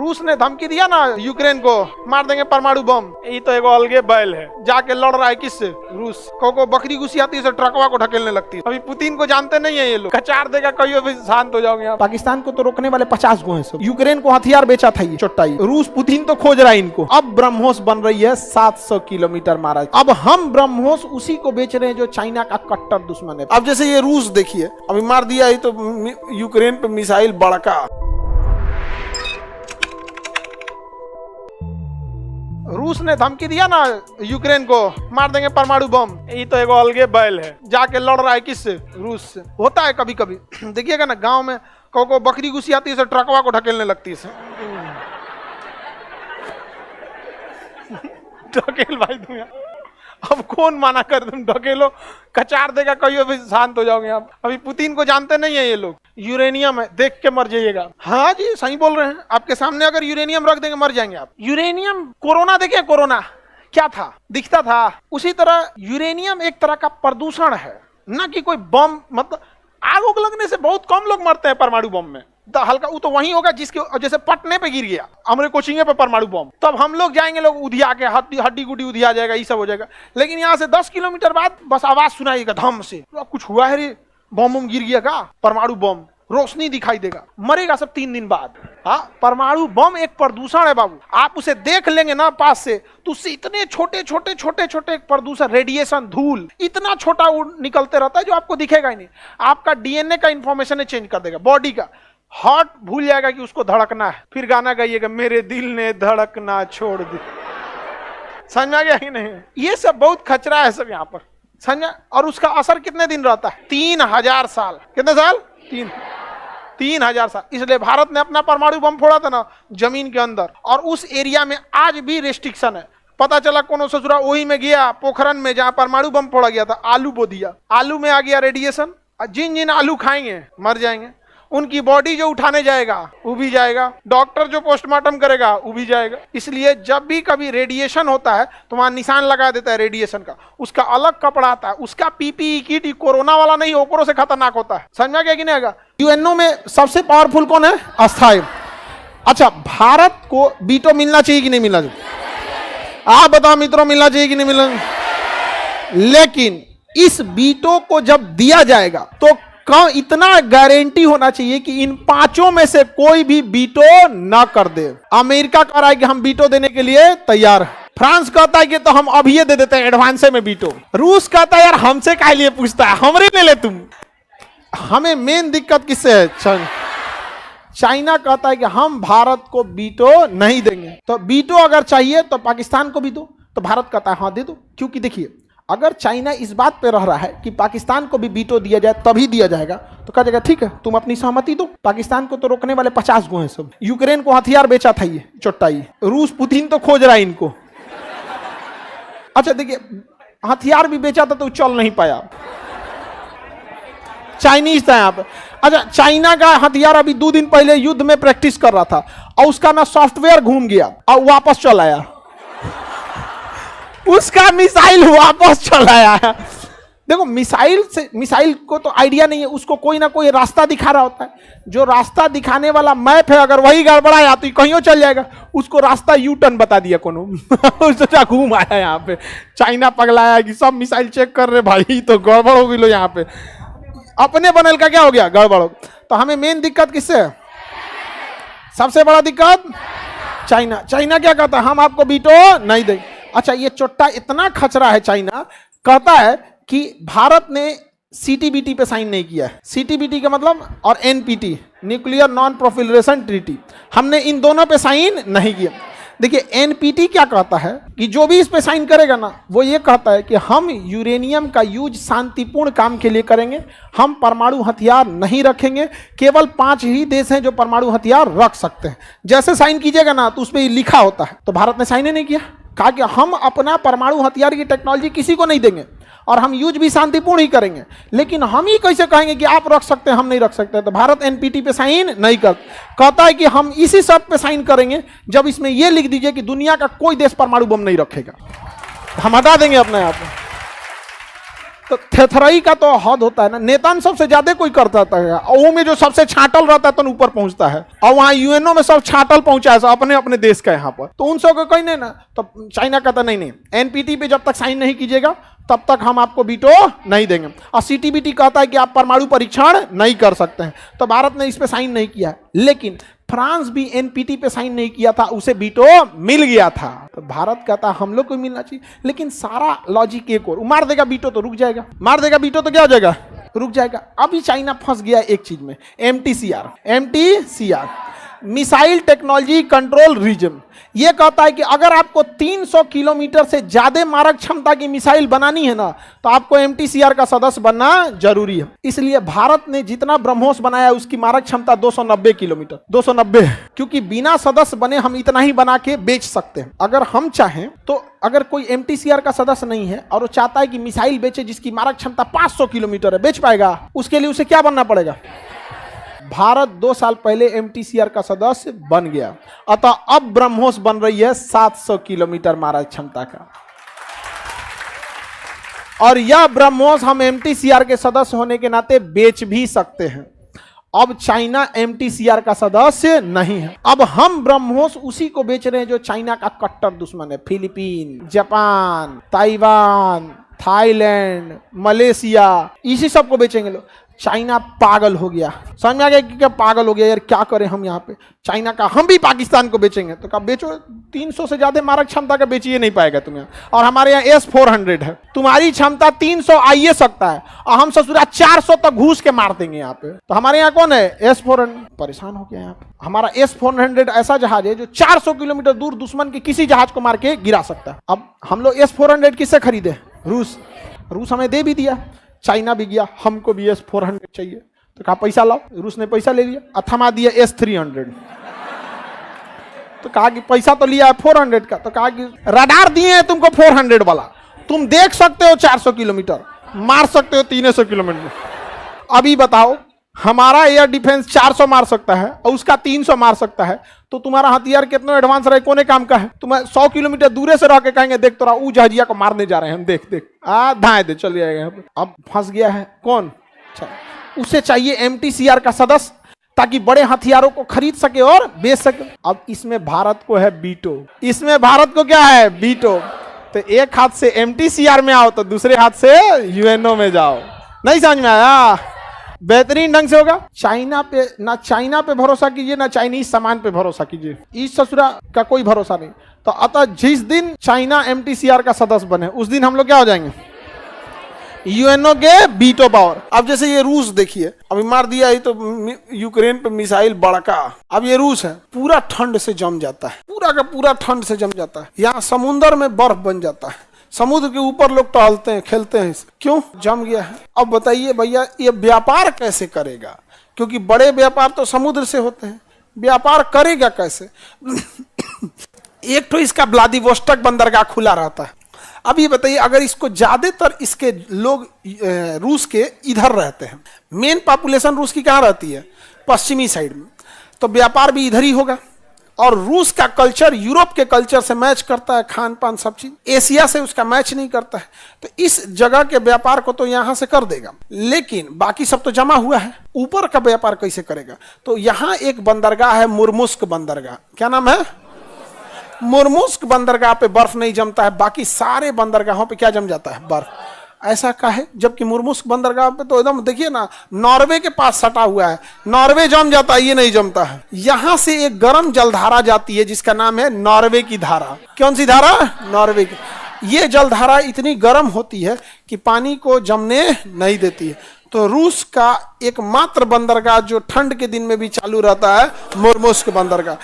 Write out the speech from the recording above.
रूस ने धमकी दिया ना यूक्रेन को, मार देंगे परमाणु बम। ये तो एक अलगे बैल है, जाके लड़ रहा है किससे? रूस को बकरी घुसी आती है ट्रकवा को ढकेलने लगती है। अभी पुतिन को जानते नहीं है ये लोग, कचार देगा कहियो भी शांत हो जाओगे। पाकिस्तान को तो रोकने वाले 50 गो हैं सब। यूक्रेन को हथियार बेचा था ये चोट्टाई। रूस पुतिन तो खोज रहा है इनको। अब ब्रह्मोस बन रही है 700 किलोमीटर मारा। अब हम ब्रह्मोस उसी को बेच रहे हैं जो चाइना का कट्टर दुश्मन है। अब जैसे ये रूस देखिए, अभी मार दिया ही तो यूक्रेन पे मिसाइल बड़का। रूस ने धमकी दिया ना यूक्रेन को, मार देंगे परमाणु बम। ये तो एक अलगे बैल है, जाके लड़ रहा है किससे? रूस से। होता है कभी कभी, देखिएगा ना गांव में को बकरी घुसी आती है ट्रकवा को ढकेलने लगती है। ढकेल भाई तुम यार, अब कौन माना कर, तुम ढकेलो कचार देगा कहियो भी शांत हो जाओगे आप। अभी पुतिन को जानते नहीं है ये लोग। यूरेनियम है, देख के मर जाइएगा। हाँ जी सही बोल रहे हैं, आपके सामने अगर यूरेनियम रख देंगे मर जाएंगे आप। यूरेनियम, कोरोना देखिए, कोरोना क्या था, दिखता था। उसी तरह यूरेनियम एक तरह का प्रदूषण है, ना कि कोई बम। मतलब आग उग लगने से बहुत कम लोग मरते हैं परमाणु बम में। हल्का वो तो वही होगा जिसके, जैसे पटने पे गिर गया हमारे कोचिंग पे परमाणु बम, तब हम लोग जाएंगे, लोग उधिया के हड्डी गुड्डी उधिया जाएगा, ये सब हो जाएगा। लेकिन यहाँ से 10 किलोमीटर बाद बस आवाज सुनाइएगा धम से, तो कुछ हुआ है रे, बम गिर गया का, परमाणु बम, रोशनी दिखाई देगा, मरेगा सब 3 दिन बाद। हाँ, परमाणु बम एक प्रदूषण है बाबू। आप उसे देख लेंगे ना पास से, तो उससे इतने छोटे छोटे छोटे छोटे प्रदूषण, रेडिएशन, धूल इतना छोटा निकलते रहता है जो आपको दिखेगा ही नहीं। आपका डीएनए का इंफॉर्मेशन चेंज कर देगा, बॉडी का। हार्ट भूल जाएगा कि उसको धड़कना है, फिर गाना गाइएगा, मेरे दिल ने धड़कना छोड़ दी। समझ में आ गया कि नहीं? ये सब बहुत खचरा है सब यहाँ पर, समझ। और उसका असर कितने दिन रहता है? 3000 साल। कितने साल? 3000 साल। इसलिए भारत ने अपना परमाणु बम फोड़ा था ना जमीन के अंदर, और उस एरिया में आज भी रेस्ट्रिक्शन है। पता चला कौन ससुरा वही में गया, पोखरन में जहाँ परमाणु बम फोड़ा गया था, आलू बो दिया, आलू में आ गया रेडिएशन। जिन जिन आलू खाएंगे मर जाएंगे, उनकी बॉडी जो उठाने जाएगा वो भी जाएगा, डॉक्टर जो पोस्टमार्टम करेगा वो भी जाएगा। इसलिए जब भी कभी रेडिएशन होता है तो वहां निशान लगा देता है रेडिएशन का, उसका अलग कपड़ा आता है, उसका पीपीई किट कोरोना वाला नहीं, ओकरो से खतरनाक होता है। समझ में गया कि नहीं आएगा? यूएनओ में सबसे पावरफुल कौन है? अस्थायी। अच्छा, भारत को वीटो मिलना चाहिए कि नहीं मिलना चाहिए? आप बताओ मित्रों, मिलना चाहिए कि नहीं मिलना? लेकिन इस वीटो को जब दिया जाएगा तो इतना गारंटी होना चाहिए कि इन 5 में से कोई भी वीटो ना कर दे। अमेरिका कह रहा है कि हम वीटो देने के लिए तैयार है। फ्रांस कहता है कि तो हम अभी ये दे देते हैं एडवांस में वीटो। रूस कहता है यार हमसे काहे लिए पूछता है, हमरे ले ले तुम। हमें मेन दिक्कत किससे है? चाइना कहता है कि हम भारत को वीटो नहीं देंगे। तो वीटो अगर चाहिए तो पाकिस्तान को भी दो, तो भारत कहता है हाँ दे दो। क्योंकि देखिए, अगर चाइना इस बात पे रह रहा है कि पाकिस्तान को भी वीटो दिया जाए तभी दिया जाएगा, तो कहा जाएगा ठीक है तुम अपनी सहमति दो। पाकिस्तान को तो रोकने वाले 50 गो हैं सब। यूक्रेन को हथियार बेचा था ये चोट्टाई। रूस पुतिन तो खोज रहा है इनको। अच्छा देखिए, हथियार भी बेचा था तो चल नहीं पाया, चाइनीज था यहाँ पे। अच्छा, चाइना का हथियार अभी 2 दिन पहले युद्ध में प्रैक्टिस कर रहा था और उसका ना सॉफ्टवेयर घूम गया और वापस चल आया, उसका मिसाइल वापस चला आया। देखो, मिसाइल को तो आइडिया नहीं है, उसको कोई ना कोई रास्ता दिखा रहा होता है। जो रास्ता दिखाने वाला मैप है अगर वही गड़बड़ाया तो कहीं चल जाएगा। उसको रास्ता यू टर्न बता दिया कोनो, सोचा घूम आया यहाँ पे। चाइना पगलाया कि सब मिसाइल चेक कर रहे, भाई तो गड़बड़ हो गई लो यहाँ पे। अपने बनल का क्या हो गया? गड़बड़ हो। तो हमें मेन दिक्कत किससे है? सबसे बड़ा दिक्कत चाइना। चाइना क्या कहता है? हम आपको वीटो नहीं देंगे। अच्छा, ये चोट्टा इतना खचरा है, चाइना कहता है कि भारत ने सीटीबीटी पे साइन नहीं किया है। सीटीबीटी का मतलब, और एनपीटी, न्यूक्लियर नॉन प्रोफिलरेशन ट्रीटी, हमने इन दोनों पे साइन नहीं किया। देखिए, एनपीटी क्या कहता है कि जो भी इस पे साइन करेगा ना, वो ये कहता है कि हम यूरेनियम का यूज शांतिपूर्ण काम के लिए करेंगे, हम परमाणु हथियार नहीं रखेंगे, केवल 5 ही देश हैं जो परमाणु हथियार रख सकते हैं। जैसे साइन कीजिएगा ना तो उस पर लिखा होता है, तो भारत ने साइन ही नहीं किया। कहा कि हम अपना परमाणु हथियार की टेक्नोलॉजी किसी को नहीं देंगे और हम यूज भी शांतिपूर्ण ही करेंगे। लेकिन हम ही कैसे कहेंगे कि आप रख सकते हैं हम नहीं रख सकते? तो भारत एनपीटी पे साइन नहीं कहता है कि हम इसी शर्त पे साइन करेंगे जब इसमें यह लिख दीजिए कि दुनिया का कोई देश परमाणु बम नहीं रखेगा, हम हटा देंगे अपने आप। तो थेथराई का तो हद होता है ना, नेतान सबसे ज्यादा कोई करता है, और वो में जो सबसे छाटल रहता है तो ऊपर पहुंचता है, और वहां यूएनओ में सब छाटल पहुंचा है अपने अपने देश का यहाँ पर, तो उन सब को कहीं नहीं ना। तो चाइना कहता नहीं, एनपीटी पे जब तक साइन नहीं कीजिएगा तब तक हम आपको वीटो नहीं देंगे। और सीटीबीटी कहता है कि आप परमाणु परीक्षण नहीं कर सकते हैं, तो भारत ने इस पे साइन नहीं किया। लेकिन फ्रांस भी एनपीटी पे साइन नहीं किया था, उसे वीटो मिल गया था। तो भारत कहता हम लोग को मिलना चाहिए, लेकिन सारा लॉजिक एक और, मार देगा वीटो तो रुक जाएगा, मार देगा वीटो तो क्या हो जाएगा, रुक जाएगा। अभी चाइना फंस गया एक चीज में, MTCR, missile technology control regime. यह कहता है कि अगर आपको 300 किलोमीटर से ज्यादा मारक क्षमता की मिसाइल बनानी है ना, तो आपको एमटीसीआर का सदस्य बनना जरूरी है। इसलिए भारत ने जितना ब्रह्मोस बनाया उसकी मारक क्षमता 290 किलोमीटर, 290, क्योंकि बिना सदस्य बने हम इतना ही बना के बेच सकते हैं। अगर हम चाहें तो, अगर कोई एमटीसीआर का सदस्य नहीं है और वो चाहता है कि मिसाइल बेचे जिसकी मारक क्षमता 500 किलोमीटर है, बेच पाएगा? उसके लिए उसे क्या बनना पड़ेगा? भारत 2 साल पहले एमटीसीआर का सदस्य बन गया, अतः अब ब्रह्मोस बन रही है 700 किलोमीटर मारक क्षमता का, और यह ब्रह्मोस हम एमटीसीआर के सदस्य होने के नाते बेच भी सकते हैं। अब चाइना एमटीसीआर का सदस्य नहीं है, अब हम ब्रह्मोस उसी को बेच रहे हैं जो चाइना का कट्टर दुश्मन है। Philippine, Japan, Taiwan, Thailand, Malaysia, इसी सब को बेचेंगे लोग। चाइना पागल हो गया, समझ में आ गया कि क्या पागल हो गया यार, क्या करें हम यहाँ पे। चाइना का हम भी पाकिस्तान को बेचेंगे, तो कहा बेचो, 300 से ज्यादा मारक क्षमता का बेचिए नहीं पाएगा तुम्हें। और हमारे यहाँ S-400 है, तुम्हारी क्षमता 300 आइए सकता है, और हम ससुरा 400 तक घूस के मार देंगे यहाँ पे। तो हमारे यहाँ कौन है? S-400। परेशान हो गया यहाँ पे। हमारा S-400 ऐसा जहाज है जो 400 किलोमीटर दूर दुश्मन के किसी जहाज को मार के गिरा सकता है। अब हम लोग S-400 किससे खरीदे? रूस हमें दे भी दिया, चाइना भी गया, हमको भी S-400 चाहिए, तो कहा पैसा लाओ। रूस ने पैसा ले लिया, अथमा दिया S-300। तो कहा कि पैसा तो लिया है 400 का, तो कहा कि रडार दिए हैं तुमको 400 वाला, तुम देख सकते हो 400 किलोमीटर, मार सकते हो 300 किलोमीटर। अभी बताओ, हमारा एयर डिफेंस 400 मार सकता है और उसका 300 मार सकता है, तो तुम्हारा हथियार कितना एडवांस रहे, कोने काम का है? तुम्हें 100 किलोमीटर दूर से रह के कहेंगे देख तोरा ऊ जहाजिया को मारने जा रहे हैं हम, देख धाए दे चल जाएगा। अब फंस गया है कौन? उसे चाहिए एमटीसीआर का सदस्य, ताकि बड़े हथियारों को खरीद सके और बेच सके। अब इसमें भारत को है वीटो, इसमें भारत को क्या है? वीटो। तो एक हाथ से एमटीसीआर में आओ तो दूसरे हाथ से यूएनओ में जाओ। नहीं समझ में आया? बेहतरीन ढंग से होगा। चाइना पे भरोसा कीजिए, ना चाइनीज सामान पे भरोसा कीजिए, इस ससुरा का कोई भरोसा नहीं। तो अतः जिस दिन चाइना एमटीसीआर का सदस्य बने उस दिन हम लोग क्या हो जाएंगे? यूएनओ के वीटो पावर। अब जैसे ये रूस देखिए, अभी मार दिया ही तो यूक्रेन पे मिसाइल बड़का। अब ये रूस है, पूरा ठंड से जम जाता है, पूरा का पूरा ठंड से जम जाता है। यहाँ समुद्र में बर्फ बन जाता है, समुद्र के ऊपर लोग टहलते हैं, खेलते हैं, क्यों? जम गया है। अब बताइए भैया, ये व्यापार कैसे करेगा? क्योंकि बड़े व्यापार तो समुद्र से होते हैं, व्यापार करेगा कैसे? एक तो इसका व्लादिवोस्टोक बंदरगाह खुला रहता है। अब ये बताइए, अगर इसको ज्यादातर इसके लोग रूस के इधर रहते हैं, मेन पॉपुलेशन रूस की कहाँ रहती है? पश्चिमी साइड में, तो व्यापार भी इधर ही होगा। और रूस का कल्चर यूरोप के कल्चर से मैच करता है, खान पान सब चीज, एशिया से उसका मैच नहीं करता है। तो इस जगह के व्यापार को तो यहां से कर देगा, लेकिन बाकी सब तो जमा हुआ है, ऊपर का व्यापार कैसे करेगा? तो यहाँ एक बंदरगाह है, मुर्मुस्क बंदरगाह। क्या नाम है? मुर्मुस्क बंदरगाह पे बर्फ नहीं जमता है, बाकी सारे बंदरगाहों पे क्या जम जाता है? बर्फ। ऐसा काहे? जबकि मुर्मुस्क बंदरगाह पे तो एकदम देखिए ना, नॉर्वे के पास सटा हुआ है, नॉर्वे जम जाता है, ये नहीं जमता है। यहां से एक गर्म जलधारा जाती है जिसका नाम है नॉर्वे की धारा। कौन सी धारा? नॉर्वे की। ये जलधारा इतनी गर्म होती है कि पानी को जमने नहीं देती है। तो रूस का एकमात्र बंदरगाह जो ठंड के दिन में भी चालू रहता है, मुर्मुस्क बंदरगाह।